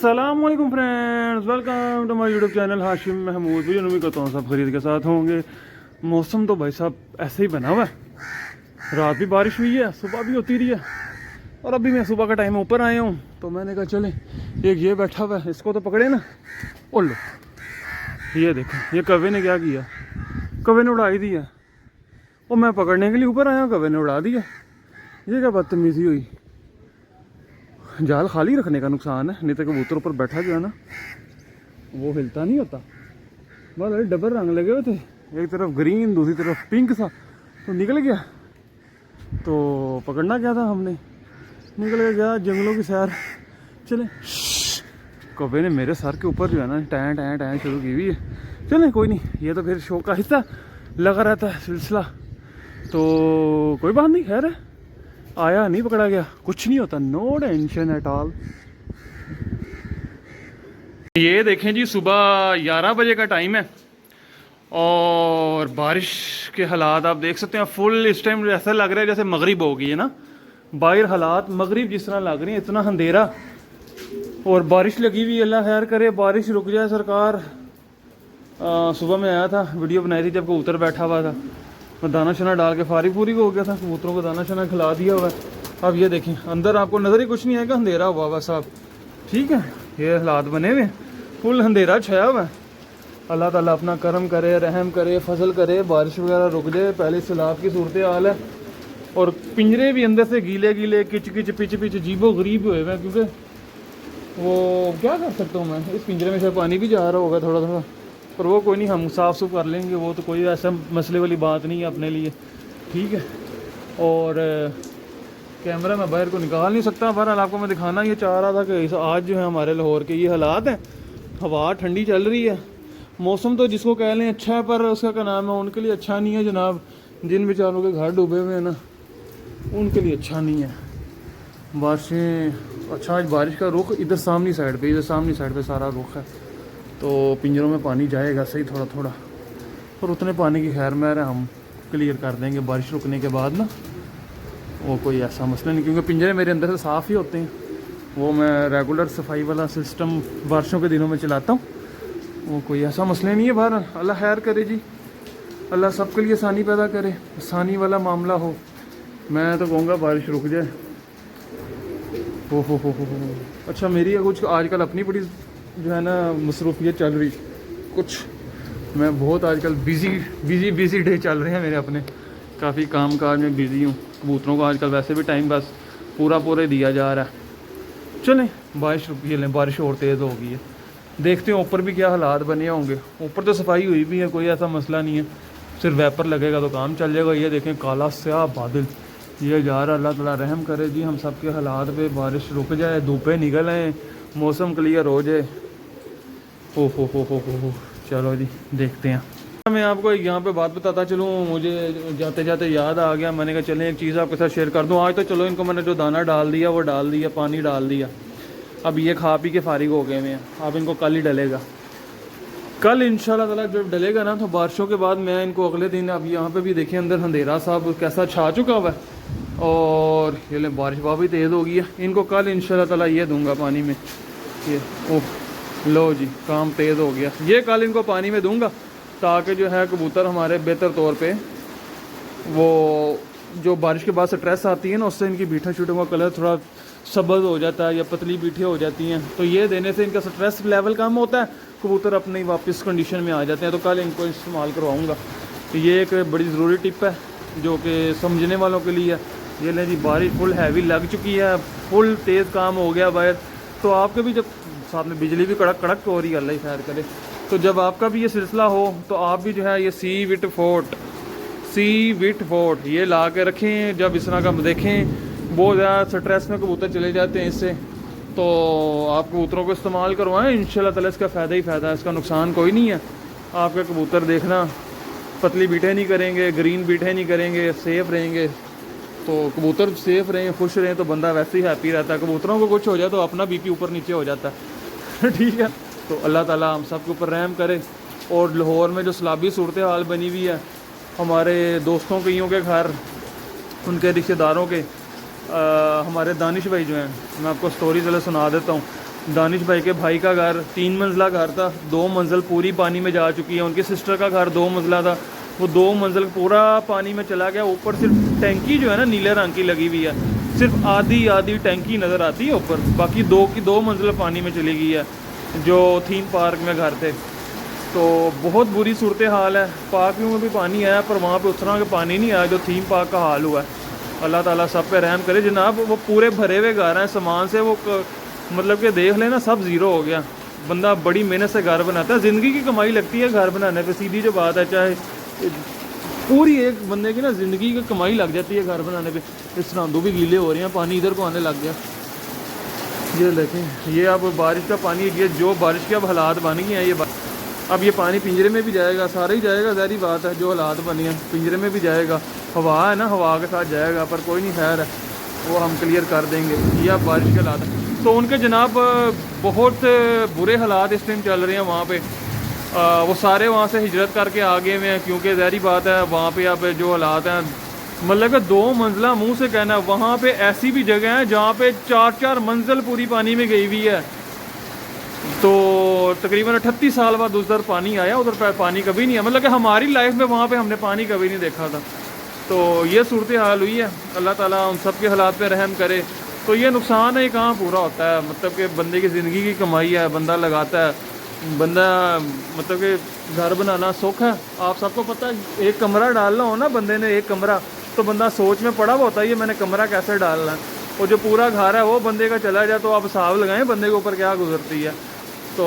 अस्सलामुअलैकुम friends, welcome to my YouTube channel Hashim Mahmood. भाई उम्मीद करता हूँ सब खरीद के साथ होंगे। मौसम तो भाई साहब ऐसे ही बना हुआ है। रात भी बारिश हुई है, सुबह भी होती रही है, और अभी मैं सुबह का टाइम ऊपर आया हूँ तो मैंने कहा चले एक ये बैठा हुआ है, इसको तो पकड़े ना। और लो ये देखो, ये कौवे ने क्या किया, कौवे ने उड़ाई दी है। और मैं पकड़ने के लिए ऊपर आया, कौवे ने उड़ा दिया। ये क्या बदतमीजी हुई। जाल खाली रखने का नुकसान है, नहीं तो कबूतर ऊपर बैठा जो है ना वो हिलता नहीं होता। बस डबल रंग लगे हुए थे, एक तरफ ग्रीन दूसरी तरफ पिंक सा, तो निकल गया। तो पकड़ना क्या था हमने, निकल गया जंगलों की सैर। चले, कौवे ने मेरे सर के ऊपर जो है ना टैं टैं टैं शुरू की हुई है। चले कोई नहीं, ये तो फिर शो का हिस्सा लगा रहता है सिलसिला, तो कोई बात नहीं। खैर है, आया नहीं पकड़ा गया, कुछ नहीं होता, नो टेंशन एट ऑल। ये देखें जी, सुबह 11 बजे का टाइम है और बारिश के हालात आप देख सकते हैं फुल। इस टाइम ऐसा लग रहा है जैसे मगरिब हो गई है ना, बाहर हालात मगरिब जिस तरह लग रही है, इतना अंधेरा और बारिश लगी हुई। अल्लाह खैर करे, बारिश रुक जाए सरकार। सुबह में आया था, वीडियो बनाई थी जब कबूतर बैठा हुआ था, मैं दाना शना डाल के फारिग पूरी हो गया था, कबूतरों को दाना शना खिला दिया हुआ है। अब ये देखें अंदर आपको नज़र ही कुछ नहीं आएगा, अंधेरा हुआ हुआ साहब। ठीक है, ये हालात बने हुए, फुल अंधेरा छाया हुआ है। अल्लाह ताला अपना करम करे, रहम करे, फसल करे, बारिश वगैरह रुक जाए। पहले सैलाब की सूरत हाल है और पिंजरे भी अंदर से गीले गीले किच किच पिच पिच अजीबो गरीब हुए हैं, क्योंकि वो क्या कर सकता हूँ मैं, इस पिंजरे में से पानी भी जा रहा होगा थोड़ा थोड़ा, पर वो कोई नहीं, हम साफ़ सुफ कर लेंगे, वो तो कोई ऐसा मसले वाली बात नहीं है अपने लिए। ठीक है, और कैमरा मैं बाहर को निकाल नहीं सकता। बहरहाल आपको मैं दिखाना ये चाह रहा था कि आज जो है हमारे लाहौर के ये हालात हैं। हवा ठंडी चल रही है, मौसम तो जिसको कह लें अच्छा है, पर उसका क्या नाम है, उनके लिए अच्छा नहीं है जनाब। जिन बेचारों के घर डूबे हुए हैं ना, उनके लिए अच्छा नहीं है बारिशें। अच्छा, आज बारिश का रुख इधर सामनी साइड पे, इधर सामनी साइड पे सारा रुख है, तो पिंजरों में पानी जाएगा सही थोड़ा थोड़ा, और उतने पानी की खैर में हम क्लियर कर देंगे बारिश रुकने के बाद ना, वो कोई ऐसा मसला नहीं, क्योंकि पिंजरे मेरे अंदर से साफ़ ही होते हैं। वो मैं रेगुलर सफाई वाला सिस्टम बारिशों के दिनों में चलाता हूँ, वो कोई ऐसा मसला नहीं है। बाहर अल्लाह खैर करे जी, अल्लाह सबके लिए आसानी पैदा करे, आसानी वाला मामला हो। मैं तो कहूँगा बारिश रुक जाए। हो अच्छा, मेरी कुछ आजकल अपनी बड़ी जो है ना मसरूफियत चल रही, कुछ मैं बहुत आजकल बिज़ी डे चल रहे हैं मेरे अपने, काफ़ी काम काज में बिज़ी हूँ। कबूतरों को आजकल वैसे भी टाइम बस पूरा दिया जा रहा है। चलें बारिश रुकी लें, बारिश और तेज़ हो गई है, देखते हैं ऊपर भी क्या हालात बने होंगे। ऊपर तो सफाई हुई भी है, कोई ऐसा मसला नहीं है, सिर्फ वेपर लगेगा तो काम चल जाएगा। ये देखें काला स्याह बादल ये जा रहा, अल्लाह ताला रहम करे जी हम सब के हालात पे, बारिश रुक जाए, धूपें निकल आए, मौसम क्लियर हो जाए। हो चलो जी देखते हैं। मैं आपको यहाँ पे बात बताता चलूँ, मुझे जाते जाते याद आ गया, मैंने कहा चलें एक चीज़ आपके साथ शेयर कर दूँ। आज तो चलो इनको मैंने जो दाना डाल दिया वो डाल दिया, पानी डाल दिया, अब ये खा पी के फारिग हो गए हैं। अब इनको कल ही डलेगा, कल इंशाल्लाह ताला जब डलेगा ना, तो बारिशों के बाद मैं इनको अगले दिन, अब यहाँ पे भी देखें अंदर अंधेरा साहब कैसा छा चुका हुआ है, और ये ले बारिश भी तेज़ हो गई है। इनको कल इंशाल्लाह ताला ये दूंगा पानी में, ये लो जी काम तेज़ हो गया, ये कल इनको पानी में दूंगा, ताकि जो है कबूतर हमारे बेहतर तौर पे, वो जो बारिश के बाद स्ट्रेस आती है ना, उससे इनकी बीठा शूटों का कलर थोड़ा सब्ज़ हो जाता है या पतली बीठे हो जाती हैं, तो ये देने से इनका स्ट्रेस लेवल कम होता है, कबूतर अपने ही वापस कंडीशन में आ जाते हैं। तो कल इनको इस्तेमाल करवाऊँगा। तो ये एक बड़ी ज़रूरी टिप है जो कि समझने वालों के लिए है। ये लें जी, बारिश फुल हैवी लग चुकी है, फुल तेज़ काम हो गया बाहर, तो आपके भी जब साथ में बिजली भी कड़क कड़क हो रही है, अल्लाह ही खैर करे, तो जब आपका भी ये सिलसिला हो तो आप भी जो है ये सी विट फोर्ट ये ला के रखें। जब इस तरह का देखें बहुत ज़्यादा स्ट्रेस में कबूतर चले जाते हैं इससे, तो आप कबूतरों को इस्तेमाल करवाएं, इंशाल्लाह ताला इसका फ़ायदा ही फ़ायदा है, इसका नुकसान कोई नहीं है। आपके कबूतर देखना पतली बीटें नहीं करेंगे, ग्रीन बीटें नहीं करेंगे, सेफ़ रहेंगे, तो कबूतर सेफ़ रहें, खुश रहें, तो बंदा वैसे ही हैप्पी रहता है। कबूतरों को कुछ हो जाए तो अपना बीपी ऊपर नीचे हो जाता है ठीक है, तो अल्लाह ताला हम सब के ऊपर रहम करे। और लाहौर में जो सैलाबी सूरत हाल बनी हुई है, हमारे दोस्तों कईयों के घर, उनके रिश्तेदारों के, हमारे दानिश भाई जो हैं, मैं आपको स्टोरी ज़रा सुना देता हूँ। दानिश भाई के भाई का घर 3 मंजिला घर था, 2 मंजिल पूरी पानी में जा चुकी है। उनकी सिस्टर का घर 2 मंजिला था, वो 2 मंजिल पूरा पानी में चला गया। ऊपर सिर्फ टैंकी जो है ना नीले रंग की लगी हुई है, सिर्फ आधी टैंकी नज़र आती है ऊपर, बाकी 2 मंजिल पानी में चली गई है जो थीम पार्क में घर थे। तो बहुत बुरी सूरत हाल है। पार्क में भी पानी आया पर वहाँ पे उस तरह का पानी नहीं आया जो थीम पार्क का हाल हुआ है। अल्लाह ताला सब पे रहम करे जनाब। वो पूरे भरे हुए घर हैं सामान से, वो मतलब कि देख लेना सब ज़ीरो हो गया। बंदा बड़ी मेहनत से घर बनाता है, ज़िंदगी की कमाई लगती है घर बनाने पे, सीधी जो बात है। चाहे पूरी एक बंदे की ना ज़िंदगी की कमाई लग जाती है घर बनाने पे। इस सरांदू भी गीले हो रहे हैं, पानी इधर को आने लग गया। ये देखें, ये अब बारिश का पानी, ये जो बारिश के अब हालात बन गए हैं, ये अब ये पानी पिंजरे में भी जाएगा, सारा ही जाएगा, ज़ाहिर बात है। जो हालात बने हैं पिंजरे में भी जाएगा, हवा है ना, हवा के साथ जाएगा। पर कोई नहीं, खैर है, वो हम क्लियर कर देंगे। ये अब बारिश के हालात हैं। तो उनके जनाब बहुत बुरे हालात इस टाइम चल रहे हैं वहाँ पे। वो सारे वहाँ से हिजरत करके आ गए हुए हैं, क्योंकि ज़ाहिर बात है वहाँ पे अब जो हालात हैं, मतलब कि 2 मंजिला मुँह से कहना, वहाँ पे ऐसी भी जगह है जहाँ पे 4-4 मंजिल पूरी पानी में गई हुई है। तो तकरीबन 38 साल बाद उधर पानी आया, उधर पानी कभी नहीं है। मतलब कि हमारी लाइफ में वहाँ पे हमने पानी कभी नहीं देखा था। तो ये सूरत हाल हुई है। अल्लाह ताला उन सब के हालात पे रहम करे। तो ये नुकसान है, कहाँ पूरा होता है। मतलब कि बंदे की ज़िंदगी की कमाई है, बंदा लगाता है, बंदा मतलब कि घर बनाना सुख है। आप सबको पता है, एक कमरा डालना हो ना बंदे ने, एक कमरा, तो बंदा सोच में पड़ा हुआ होता है ये मैंने कमरा कैसे डालना है। और जो पूरा घर है वो बंदे का चला जाए तो आप हिसाब लगाएं बंदे के ऊपर क्या गुजरती है। तो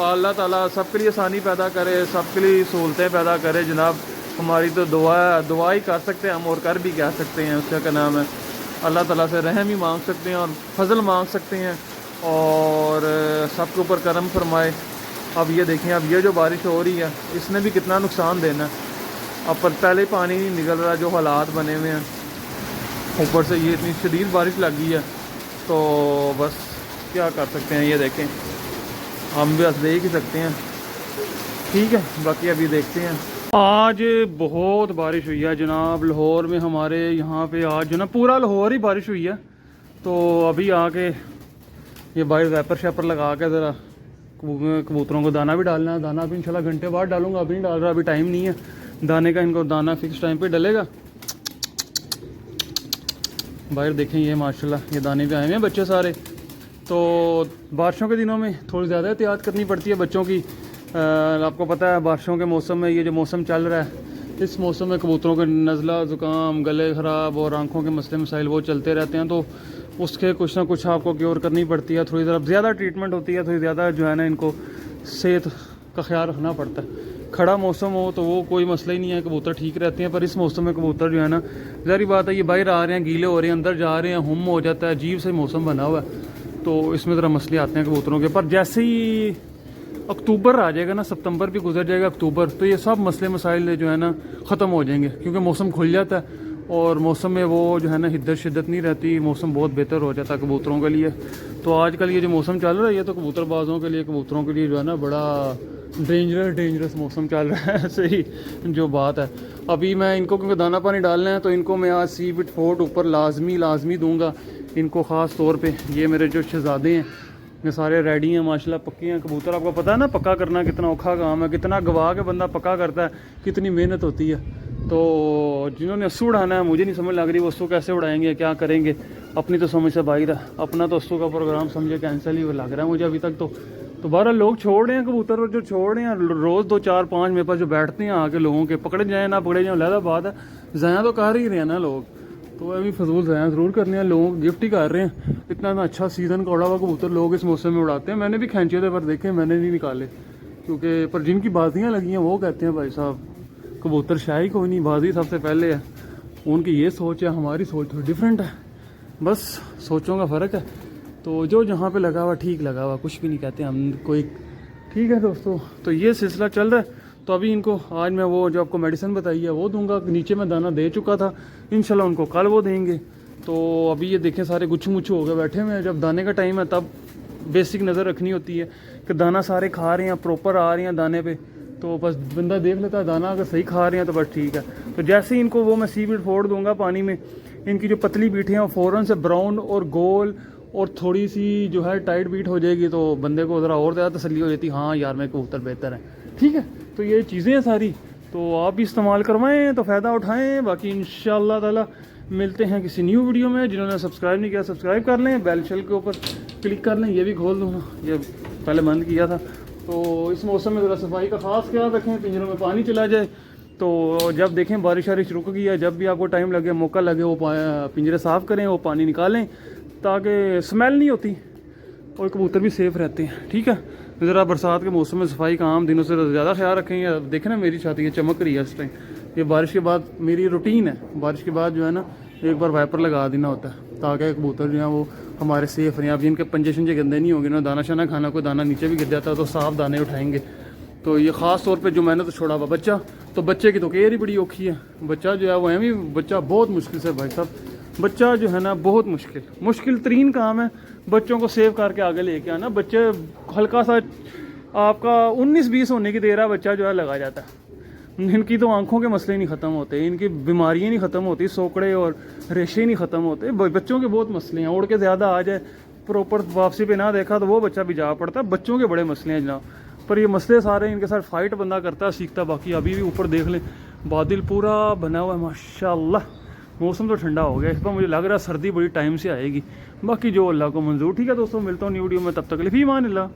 अल्लाह ताला सबके लिए आसानी पैदा करे, सबके लिए सहूलतें पैदा करे जनाब। हमारी तो दुआ ही कर सकते हैं हम, और कर भी क्या सकते हैं। उसका क्या नाम है, अल्लाह ताला से रहम ही मांग सकते हैं और फजल मांग सकते हैं, और सबके ऊपर करम फरमाए। अब ये देखें, अब ये जो बारिश हो रही है इसने भी कितना नुकसान देना है। अब पर पहले पानी नहीं निकल रहा, जो हालात बने हुए हैं, ऊपर से ये इतनी शदीद बारिश लग गई है। तो बस क्या कर सकते हैं, ये देखें, हम बस देख ही सकते हैं। ठीक है, बाकी अभी देखते हैं। आज बहुत बारिश हुई है जनाब लाहौर में, हमारे यहाँ पे आज जो ना पूरा लाहौर ही बारिश हुई है। तो अभी आके ये बाहर वैपर शैपर लगा के ज़रा कबूतरों को दाना भी डालना है। दाना भी इंशाल्लाह घंटे बाद डालूंगा, अभी नहीं डाल रहा, अभी टाइम नहीं है दाने का। इनको दाना फिक्स टाइम पे डलेगा। बाहर देखें, ये माशाल्लाह ये दाने भी आए हैं बच्चे सारे। तो बारिशों के दिनों में थोड़ी ज़्यादा एहतियात करनी पड़ती है बच्चों की। आपको पता है बारिशों के मौसम में, ये जो मौसम चल रहा है, इस मौसम में कबूतरों के नज़ला ज़ुकाम, गले ख़राब और आँखों के मसले मसाइल वो चलते रहते हैं। तो उसके कुछ ना कुछ आपको क्योर करनी पड़ती है, थोड़ी ज़्यादा ट्रीटमेंट होती है, थोड़ी ज़्यादा जो है ना इनको सेहत का ख्याल रखना पड़ता है। खड़ा मौसम हो तो वो कोई मसला ही नहीं है, कबूतर ठीक रहते हैं। पर इस मौसम में कबूतर जो है ना, ज़ाहिर बात है ये बाहर आ रहे हैं, गीले हो रहे हैं, अंदर जा रहे हैं, हुम हो जाता है, अजीब से मौसम बना हुआ है। तो इसमें ज़रा मसले आते हैं कबूतरों के। पर जैसे ही अक्टूबर आ जाएगा ना, सितंबर भी गुजर जाएगा, अक्टूबर, तो ये सब मसले मसाइल जो है ना ख़त्म हो जाएंगे, क्योंकि मौसम खुल जाता है और मौसम में वो जो है ना हिद्दत शिद्दत नहीं रहती, मौसम बहुत बेहतर हो जाता है कबूतरों के लिए। तो आजकल ये जो मौसम चल रहा है, ये तो कबूतरबाजों के लिए, कबूतरों के लिए जो है ना बड़ा डेंजरस मौसम चल रहा है। ऐसे ही जो बात है, अभी मैं इनको क्योंकि दाना पानी डालना है, तो इनको मैं आज सीविट फोर्ट ऊपर लाजमी दूंगा इनको, ख़ास तौर पे। ये मेरे जो शहजादे हैं ये सारे रेडी हैं माशाल्लाह, पक्के हैं कबूतर। आपको पता है ना पक्का करना कितना औखा काम है, कितना गवा के बंदा पक्का करता है, कितनी मेहनत होती है। तो जिन्होंने अस्सू उड़ाना है, मुझे नहीं समझ लग रही वो अस्सू कैसे उड़ाएंगे, क्या करेंगे, अपनी तो समझ से बाहर है। अपना तो अस्सू का प्रोग्राम समझे कैंसिल ही लग रहा है मुझे अभी तक। तो बारह लोग छोड़ रहे हैं कबूतर, और जो छोड़ रहे हैं रोज़ 2 4 5 मेरे पास जो बैठते हैं आके, लोगों के पकड़े जाए ना पकड़े जाए लहदा बात है, ज़ाया तो कर ही रहे हैं ना लोग। तो अभी फजूल ज़ाया ज़रूर करने हैं, लोगों को गिफ्ट ही कर रहे हैं। इतना ना अच्छा सीज़न का उड़ा हुआ कबूतर लोग इस मौसम में उड़ाते हैं। मैंने भी खींचे थे पर देखे मैंने नहीं निकाले, क्योंकि पर जिनकी बाजियाँ लगी हैं वो कहते हैं भाई साहब कबूतर शाही कोई नहीं, बाजी सबसे पहले है। उनकी ये सोच है, हमारी सोच थोड़ी डिफरेंट है, बस सोचों का फ़र्क है। तो जो जहाँ पे लगा हुआ ठीक लगा हुआ, कुछ भी नहीं कहते हम कोई। ठीक है दोस्तों, तो ये सिलसिला चल रहा है। तो अभी इनको आज मैं वो जो आपको मेडिसिन बताई है वो दूंगा, नीचे मैं दाना दे चुका था, इंशाल्लाह उनको कल वो देंगे। तो अभी ये देखें सारे गुच्छू मुच्छू हो गए बैठे हुए हैं। जब दाने का टाइम है तब बेसिक नज़र रखनी होती है कि दाना सारे खा रहे हैं, प्रॉपर आ रहे हैं दाने पे। तो बस बंदा देख लेता है दाना अगर सही खा रहे हैं तो बस ठीक है। तो जैसे ही इनको वो मैं सीवीड फोड़ दूंगा पानी में, इनकी जो पतली बीठियाँ फ़ौरन से ब्राउन और गोल और थोड़ी सी जो है टाइट बीट हो जाएगी तो बंदे को ज़रा और ज़्यादा तसल्ली हो जाती, हाँ यार मैं कबूतर बेहतर है। ठीक है, तो ये चीज़ें हैं सारी, तो आप भी इस्तेमाल करवाएं तो फ़ायदा उठाएं। बाकी इंशाअल्लाह ताला मिलते हैं किसी न्यू वीडियो में। जिन्होंने सब्सक्राइब नहीं किया सब्सक्राइब कर लें, बेल शेल के ऊपर क्लिक कर लें, ये भी खोल दूँ ना, ये पहले बंद किया था। तो इस मौसम में ज़रा सफाई का ख़ास ख्याल रखें, पिंजरों में पानी चला जाए तो जब देखें बारिश वारिश रुक गई है, जब भी आपको टाइम लगे मौका लगे वो पिंजरे साफ़ करें, वो पानी निकालें ताकि स्मेल नहीं होती और कबूतर भी सेफ़ रहते हैं। ठीक है, ज़रा बरसात के मौसम में सफाई का आम दिनों से ज़्यादा ख्याल रखेंगे। देखें ना मेरी छाती ये चमक रही है इस टाइम, ये बारिश के बाद मेरी रूटीन है, बारिश के बाद जो है ना एक बार वाइपर लगा देना होता है ताकि कबूतर जो है वो हमारे सेफ़ रहें। अब जिनके पंजे शंजे गंदे नहीं होंगे ना, दाना शाना खाना, कोई दाना नीचे भी गिर जाता है तो साफ़ दाने उठाएंगे। तो ये ख़ास तौर पे जो मैंने तो छोड़ा हुआ बच्चा, तो बच्चे की तो केयर ही बड़ी औखी है। बच्चा जो है वो भी बच्चा बहुत मुश्किल से भाई साहब, बच्चा जो है ना बहुत मुश्किल तरीन काम है बच्चों को सेव करके आगे लेके आना। बच्चे हल्का सा आपका 19-20 होने की देर है, बच्चा जो है लगा जाता है। इनकी तो आंखों के मसले नहीं ख़त्म होते, इनकी बीमारियाँ नहीं ख़त्म होती, सोकड़े और रेशे नहीं ख़त्म होते। बच्चों के बहुत मसले हैं, उड़ के ज़्यादा आ जाए प्रॉपर वापसी पे ना देखा तो वो बच्चा भी जा पड़ता है। बच्चों के बड़े मसले हैं जनाब, पर ये मसले सारे इनके साथ फाइट बंदा करता है सीखता। बाकी अभी भी ऊपर देख लें बादल पूरा बना हुआ है माशाल्लाह, मौसम तो ठंडा हो गया। इस पर मुझे लग रहा है सर्दी बड़ी टाइम से आएगी, बाकी जो अल्लाह को मंजूर। ठीक है दोस्तों, मिलता हूँ न्यू वीडियो में, तब तक के लिए फी अमान अल्लाह।